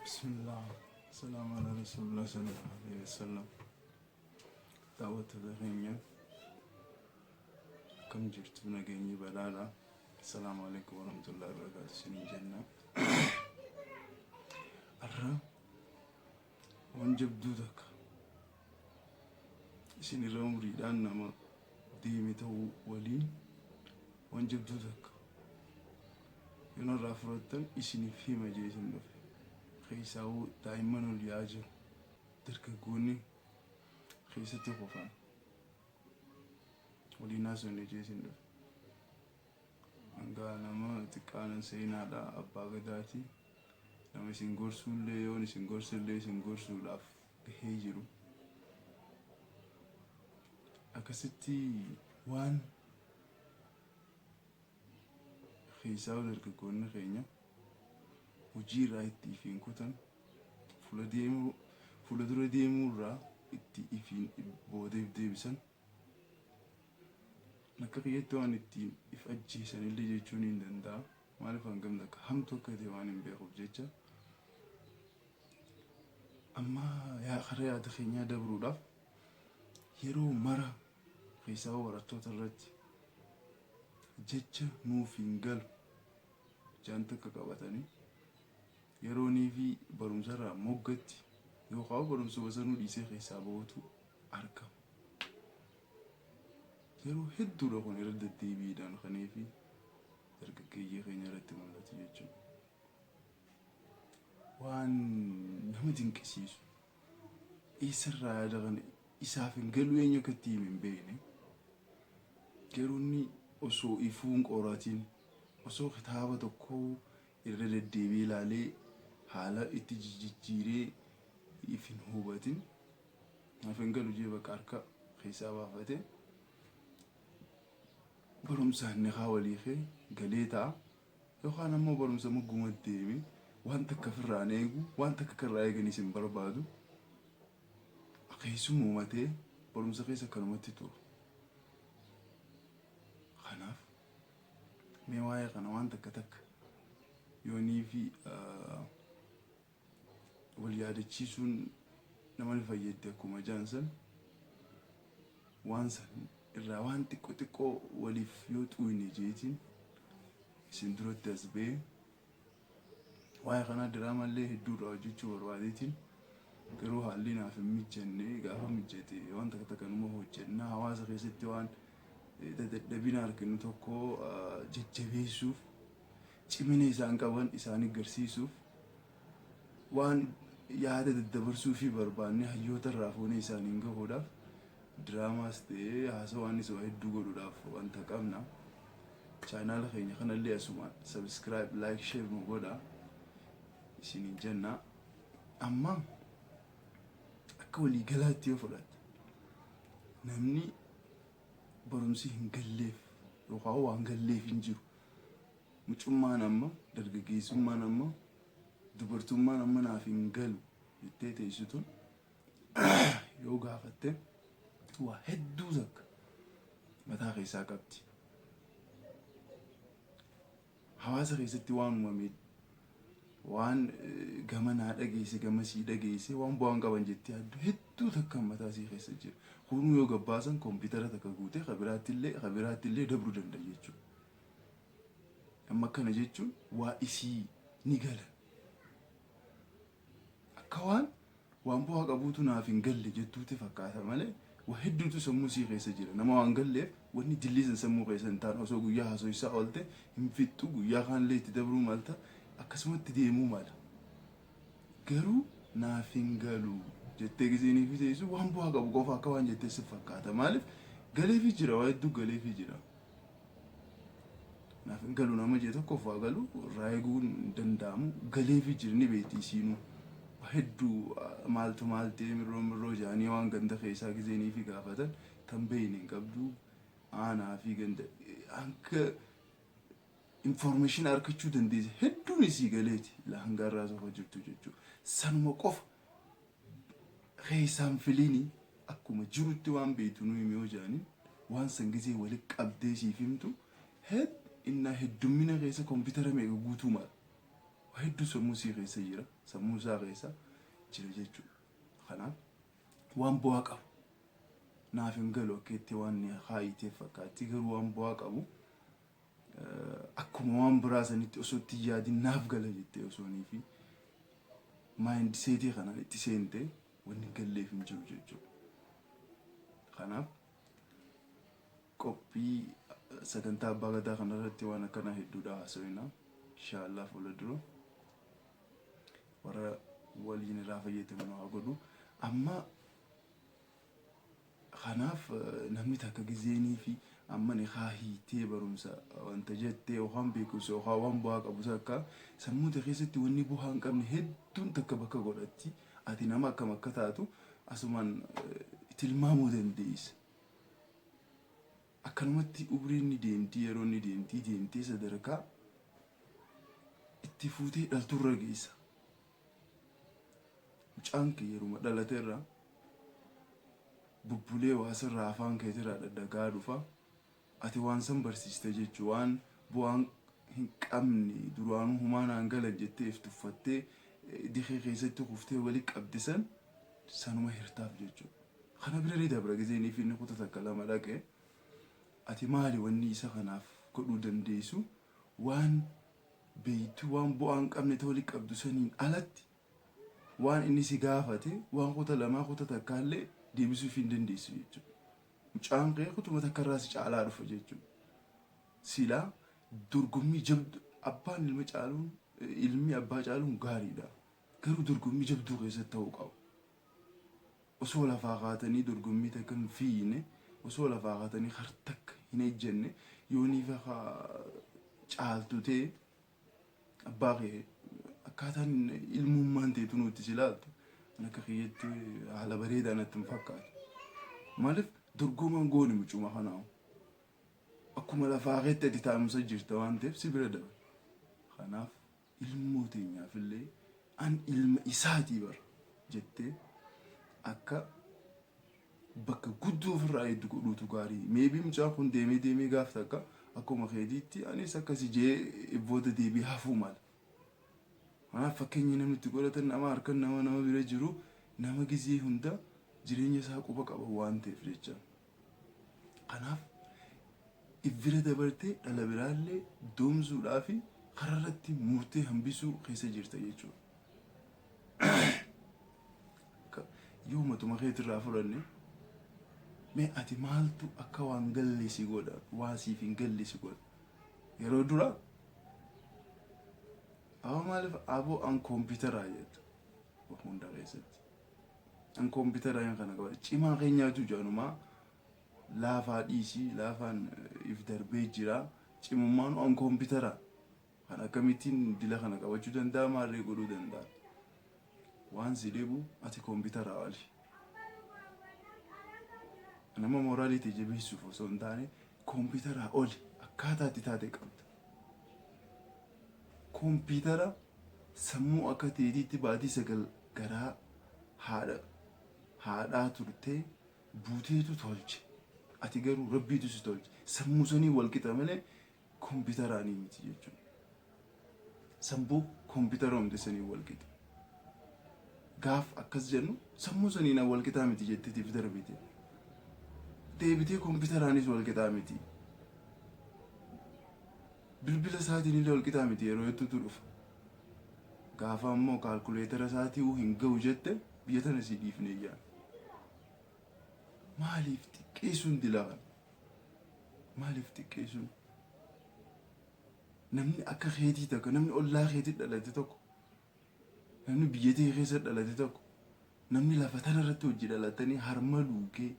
بسم الله السلام على رسول الله صلى الله عليه وسلم دعوة الغيمية كم جرت بنجيني بلالا السلام عليكم ورحمة الله وبركاته سنين جنة الرا وانجب دودك سنين رمري لأن ما ديمته ولي وانجب دودك ينرى فرطن إسني في مجلس النفي خيساو دائما الياجر تركقوني خيستي خفان ولي ناس نجيس النفي أنقا نما تكانا سينا دا أبا غداتي نما سنغور سولي يوني سنغور سولي سنغور سولاف هيجرو أكستي وان خيساو تركقوني خينيا hojii irraa itti ifiin kutan fuula dura deemuu irraa itti ifiin boodeef deebisan akka kiyyatti waan ittiin if ajjeesan illee jechuun hin danda'a. Maaliif hangam akka hamtu akka ta'e waan hin beekuuf jecha amma karaa yaada keenyaa dabruudhaaf yeroo mara keessaa barattoota irratti jecha nuuf hin galu jaan takka qabatanii yeroonii fi barumsarraa moggatti yookaan barumsa wasanuu dhiisee keessaa bahutu argama. Yeroo hedduudha kun irra deddeebiidhaan kanee fi dargaggeeyyii keenya irratti mul'atu jechuudha. Waan nama dinqisiisu eessarraa yaada kana isaaf hin galu eenyu akka itti hin beekne yeroonni osoo ifuun qoraatiin osoo kitaaba tokko irra deddeebi'ee ilaalee haala itti jijjiiree ifin hubatin afin galu jee bakka harka keessaa baafate barumsaan ni walii galee ta'a yookaan ammoo barumsa mugguma deeme waan takka firraan eegu waan takka karraa eeganis hin barbaadu keessuma uumatee barumsa keessa kanumatti turu. Kanaaf mee waa'ee kana waan takka yoonii fi wal yaadachiisuun nama ni fayyadde akkuma jaansan waan san irraa waan xiqqoo waliif yoo xuuyne jeetiin isin duratti as ba'ee waa'ee kanaa diraamallee hedduudha hojjechuu barbaadeetiin garuu haalli naaf hin mijjenne gaafa mijjate waan takka numa hojjennaa hawaasa keessatti waan dadhabina arginu tokko jajjabeessuuf cimina isaan qaban isaan agarsiisuuf waan yaada daddabarsuu fi barbaanne hayyoota irraa fuunee isaaniin gahuudhaaf diraamaas ta'ee haasawaan isa hedduu godhuudhaaf wanta qabna. Chaanaala keenya kanallee asuma subscribe, like, share nu godhaa isiniin jenna. Amma akka walii galaatti yoo fudhatte namni barumsi hin galleef yookaan waan galleef hin jiru. Mucummaan amma dargaggeessummaan amma dubartummaan amma naaf hin galu jettee teessituun yoo gaafatte waa hedduu takka mataa keessaa qabdi. Hawaasa keessatti waan uumame waan gama naa dhageesse gama sii dhageesse waan bu'aan qaban jettee addu hedduu takka mataa sii keessa jira. Kunuu yoo gabbaasan koompitara takka guutee kabiraattillee dabruu danda'a jechuudha. Amma kana jechuun waa isii ni gala. Akka waan bu'aa qabuutu naaf hin galle jettuuti fakkaata malee waa hedduutu sammuu sii keessa jira. Nama waan galleef wanni dilliisan sammuu keessa hin taane osoo guyyaa haasoo isaa oolte hin fixxu guyyaa kaanillee itti dabruu malta akkasumatti deemuu mala. Garuu naaf hin galu jettee giseenii fi teessu waan bu'aa qabu qofa akka waan jettee si fakkaata. Maaliif galeefi jira waa hedduu galeefi jira. Naaf hin galu nama jee tokkoof waa galu irraa eeguun hin danda'amu galeefi jira ni beekti isiinuu. Hedduu maaltu maal ta'e mirroo jaanii waan ganda keessaa giseenii fi gaafatan kan beeyne hin qabdu aanaa fi ganda akka information argachuu dandeesse hedduun isii galeeti hangarraa sofa jirtu jechuudha. Sanuma qofa keessaan filiini akkuma jirutti waan beektu nu himee jaanii waan san gisee walitti qabdee siif himtu inna heddumina keessa koompitara meeqa guutuu mala hedduu sammuu sii keessa jira, sammuu isaa keessa jira jechuudha. Kanaaf waan bu'aa qabu naaf hin galu akka itti waan haayitee fakkaatti, garuu waan bu'aa qabu akkuma waan biraa sanitti osoo itti yaadin naaf gala jettee osoo nii fi maayindi seetii kanaan itti seentee wanni galleef hin jiru jechuudha. Kanaaf qophii sagantaa abbaa gadaa kanarratti waan akkana hedduudha haasawinaa. Inshallah fuula dura warra waliin irraa fayyadaman haa godhu. Amma kanaaf namni takka gizeenii fi amma ni hiitee barumsa wanta jettee waan beekumsa waan bu'aa qabu akka sammuu keessatti wanni bu'aa hin qabne hedduun takka bakka godhatti ati nama akkam akka taatu asumaan tilmaamuu dandeessa. Akkanumatti umriin ni deemti, yeroo ni deemtee sadarkaa itti fuutee dhalturra geessa. Mucaan kee yeruma dhalateerra bubbulee waasirraa afaan keetirraa dhadhagaa dhufa. Ati waan san barsiiste jechuu waan bu'aan hin qabne duraan humaan galan jettee tuffattee dikee keessatti kuftee wali qabdisan sanuma hirtaaf jechuudha. Kana bira dabra gizeenii fi inni kutaa takka lama dhaqee ati maali wanni isa kanaaf godhuu dandeessu waan beeytu waan bu'aan qabne wali qabdu saniin alatti waan inni si gaafate waan kutaa lamaa kutaa takkaallee deebisuuf hin dandeessu jechuudha. Mucaan kee kutuma takkarraa si caalaa dhufa jechuudha. Silaa dorgommii jabdu abbaan ilmi abbaa caaluun gaariidha. Garuu dorgommii jabduu keessatti ta'uu qabu. Osoo lafaa kaatanii dorgommii takka hin fiine, osoo lafaa kaatanii har takka hin ejjenne yoonii fa'a caaltu ta'e abbaa kee akkaataan ilmummaan ta'etu nuti si ilaaltu akka kiyyatti haala bareedaan natti hin fakkaatu. Maaliif dorgomaan gooni mucuma kanaa akkuma lafaa keetti ati taa'umsa jirta waan ta'eef si bira dabala. Kanaaf ilmoo teenyaaf illee an ilma isaatii bara jettee akka bakka guddoo ofirraa hedduu godhuutu gaarii. Meebii mucaan kun deemee gaaf takka akkuma keetiitti anis akkasi jee booda deebii hafuu mala. Kanaaf fakkeenyi namni itti godhatan nama harkan nama bira jiru nama gizee hunda jireenya isaa quba qaba waan ta'eef jecha. Kanaaf bira dabartee dhala biraallee doomsuudhaa fi kararratti murtee hambisuu keessa jirta jechuudha. Yoo matuma keetirraa fudhanne mee ati maaltu akka waan galle si godha waan siif hin galle si godha yeroo dura maaliif aboo an kompiitaraa jettu hunda keessatti. An kompiitaraa yan kana qaba cimaa keenyaatu jaanumaa laafaa dhiisii laafaan if darbee jira cimummaan an kompiitaraa kan akkamittiin dila kana qabachuu danda'a maarree godhuu danda'a. Waan si deebu ati kompiitaraa oli. Nama moraalitii jabeessuuf osoo hin taane kompiitaraa oli akkaataa itti taate qabda. Kompiitara sammuu akka ta'eetitti baatii 9 garaa haadhaa turtee buuteetu tolche. Ati garuu rabbiitu si tolche. Sammuu sanii wal qixa malee kompiitaraanii miti jechuudha. Sammuu kompiitara humna sanii wal qixa. Gaaf akkas jennu sammuu sanii na wal qixaa miti jetteetiif darbite. Deebitee kompiitaraanis wal qixaa miti. Bilbila isaatiin illee wal qixaa miti yeroo hedduutu dhufa. Gaafa ammoo kaalkuleetara isaatii hin ga'u jette biyya tana si dhiifnee jira. Maaliif xiqqeessuun dilaa? Maaliif xiqqeessuun? Namni akka keetii tokko, namni ollaa keetii dhalate tokko, namni biyya tee keessa dhalate tokko, namni lafa tanarratti hojii dhalatanii harma luugee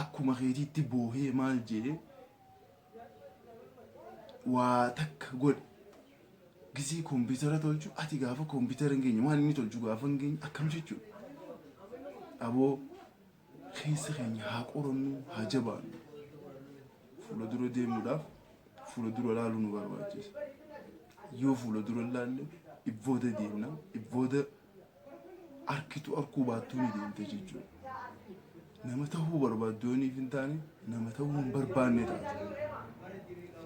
akkuma keetiitti boohee maal jedhee waa takka godhe gizii kompiitara tolchu ati gaafa kompiitara hin geenye waan inni tolchu gaafa hin geenye akkam jechuudha. Aboo keessa keenya haa qorannu haa jabaannu. Fuula dura deemuudhaaf fuula dura laaluu nu barbaachisa. Yoo fuula dura laalle ibbooda deemna ibbooda arkitu arkuu baattuu ni deemte jechuudha. Nama ta'uu barbaaddooniif hin taane nama ta'uu hin barbaanne taate.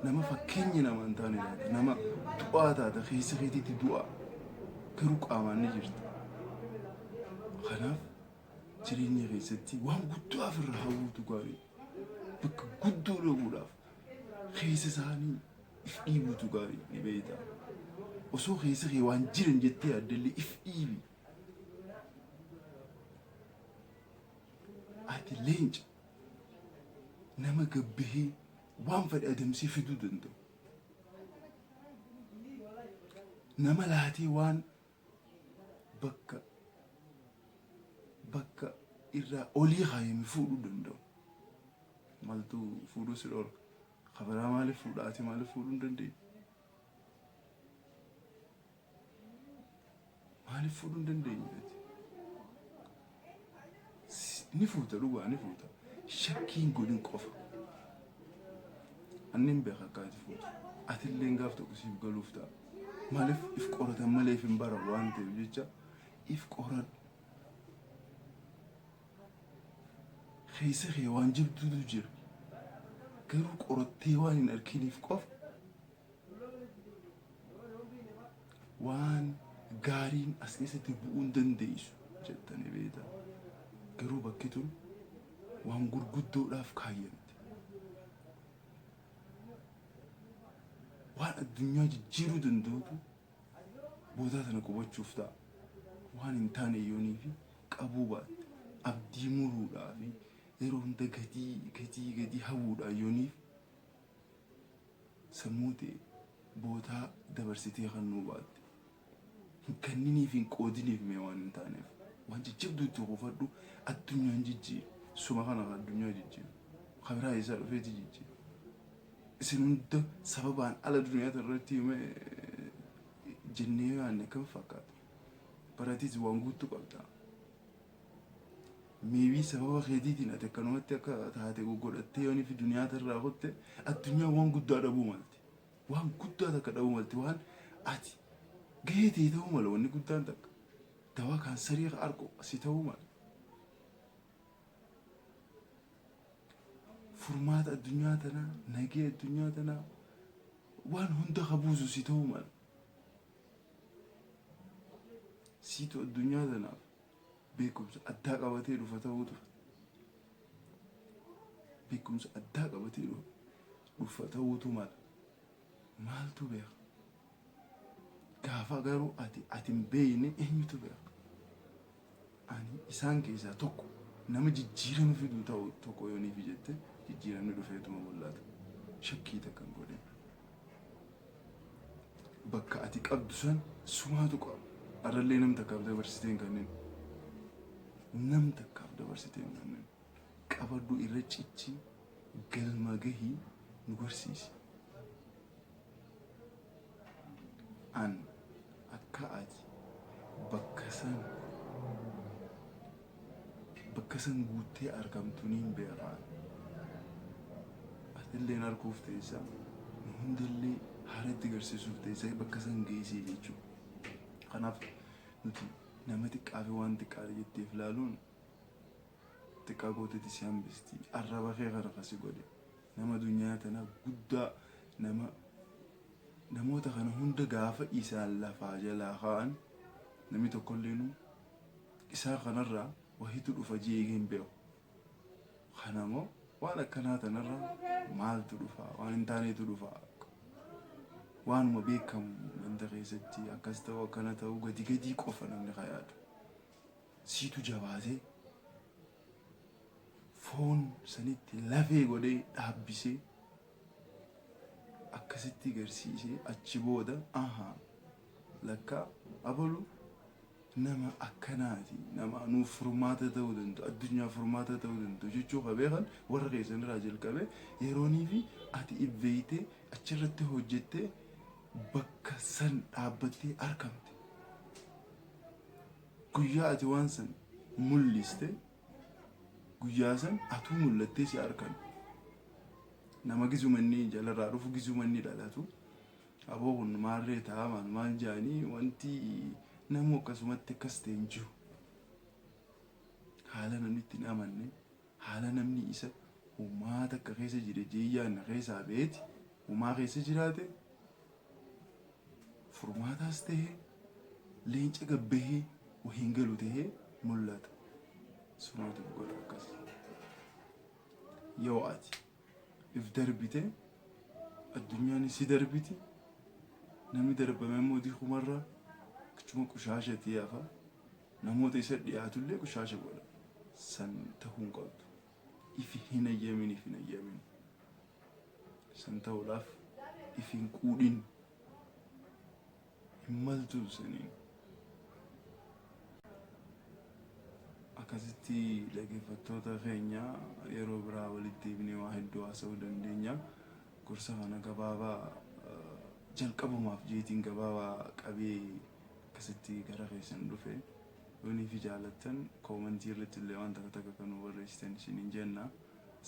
Nama fakkeenya nama hin taane taate. Nama xu'aataadha keessa keetiitti du'a garuu qaamaan ni jirta. Kanaaf jireenya keessatti waan guddaa ofirraa hawwuutu gaarii bakka guddoo dhaquudhaaf keessa isaanii if dhiibuutu gaarii ni beekta. Osoo keessa kee waan jiran jettee yaaddellee if dhiibi. Ati leenca nama gabbahee waan fedhe adamsee fiduu danda'u. Nama laatee waan bakka irraa olii kaayame fuudhuu danda'u. Maaltu fuudhuu si dhorka? Kabaraa maaliif fuudha? Ati maaliif fuudhuu hin dandeenye? Maaliif fuudhuu hin dandeenye? Ni fuuta dhugaa ni fuuta. Shakkiin godhin qofa. Annin beeka akka ati fuuta. Ati illee gaaf tokko siif galuuf ta'a. Maaliif if qoratan malee if hin baran waan ta'eef jecha if qoradhu. Keessa kee waan jabduutu jira. Garuu qorattee waan hin arginiif qofa waan gaariin as keessatti bu'uu hin dandeessu jettanii beekta. Garuu bakki tun waan gurguddoodhaaf kaayyamte. Waan addunyaa jijjiiruu danda'utu boodaa sana qubachuuf ta'a. Waan hin taane yoonii fi qabuu baatte abdii muruudhaa fi yeroo hunda gatii hawwuudhaan yooniif sammuu ta'e boodaa dabarsitee kan nuu baatte. Hin kanniniif hin qoodiniif mee waan hin taaneef. Waan jajjabduu itti qofadhu addunyaan jijjiiru. Suma kana addunyaa jijjiiru. Kabiraa isaa dhufeeti jijjiiru. Isin hunda sababaan ala addunyaa irratti jennee yaadne kam fakkaata? Baratiis waan guutuu qabda. Meebii sababa keetiitiin ati akkanumatti akka taate godhattee yoonii fi duniyaa irraa qotte addunyaa waan guddaa dhabuu malti. Waan guddaa takka dhabuu malti. Waan ati gahee ta'e ta'uu mala wanni guddaan takka. Dawaa kaansarii argu si ta'uu mala. Furmaata addunyaa tanaa, nagee addunyaa tanaa waan hunda qabuusu si ta'uu mala. Siitu addunyaa tanaaf beekumsa addaa qabatee dhufa ta'uutu. Beekumsa addaa qabatee dhufa ta'uutu mala. Maaltu beeka? Gaafa garuu ati hin beekne eenyutu beeka? Ani isaan keessaa tokko nama jijjiirama fiduu ta'u tokko yooniif jette jijjiiramni dhufeetuma mul'ata. Shakkii takka hin godhin. Bakka ati qabdu san sumaatu qaba. Arrallee nam takkaaf dabarsitee hin kennin. Nam takkaaf dabarsitee hin kennin. Qabadhu irra cichi galma gahii nu barsiisi. An akka ati bakka san guuttee argamtu niin beekaa. Atilleen arguuf teessa nu hundallee haalatti garsiisuuf teessa bakka san geessee jechuudha. Kanaaf nuti nama xiqqaa fi waan xiqqaa jetteef ilaaluun xiqqaa gootetti si hambisti. Arraba kee kana kasi godhe nama addunyaa tana guddaa namoota kana hunda gaafa isaan lafaa jalaa kaa'an namni tokkolleenu isaa kanarraa wahiitu dhufa jeegee hin beeku. Kanamoo waan akkanaa tanarraa maaltu dhufa? Waan hin taaneetu dhufa. Waanuma beekamu ganda keessatti akkas ta'u akkana ta'u gadi qofa namni yaadu. Siitu jabaatee foon sanitti lafee godhee dhaabbisee akkasitti garsiisee achi booda lakka abalu nama akkanaati. Nama nuuf furmaata ta'uu danda'u, addunyaa furmaata ta'uu danda'u jechuu qabeekan warra keessanirraa jalqabee yeroonii fi ati ibbeeytee achirratti hojjettee bakka san dhaabbattee argamte. Guyyaa ati waan san mul'iste guyyaa san atuu mul'attee si argan. Nama gizumanni jalarraa dhufu gizumanni dhalatu. Aboo kun maarree taa'aman maal jaanii wanti namu akkasumatti akkas ta'e hin jiru. Haala namni itti hin amanne, haala namni isa uumaata akka keessa jire jeeyyaan keessaa beeti uumaa keessa jiraate furmaataas ta'ee leenca gabbahee wahiin galu ta'ee mul'ata. Sunuutiif godha akkas. Yoo ati if darbite addunyaan si darbiti namni darbame immoo diikumarraa kichuma qushaashati yaafa namoota isa dhiyaatullee qushaasha godha. San ta'uun qabdu. Ifi hin ayyamin. San ta'uudhaaf ifi hin quudhin. Hin maltu saniin. Akkasitti dhaggeeffattoota keenya yeroo biraa walitti deebinee waa hedduu haasa'uu dandeenya. Gorsa kana gabaabaa jalqabumaaf jeetiin gabaabaa qabee akkasitti gara keessan dhufe. Yoonii fi jaalattan koomentii irratti illee waan takka kan nu barreessitan isiniin jenna.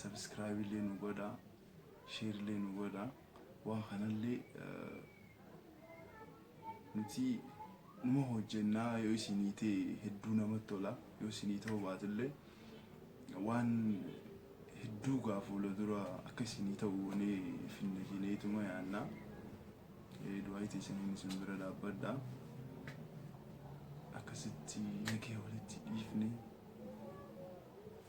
Subscribe illee nu godhaa, share illee nu godhaa. Waan kanallee nuti numa hojjennaa yoo isinii ta'e hedduu namatti tola. Yoo isinii ta'uu baatillee waan hedduu fuula dura akka isinii ta'u wanee finna jineetuma yaannaa. Du'aayitii isiniin isin bira dhaabbadhaa. Akkasitti nagee walitti dhiifne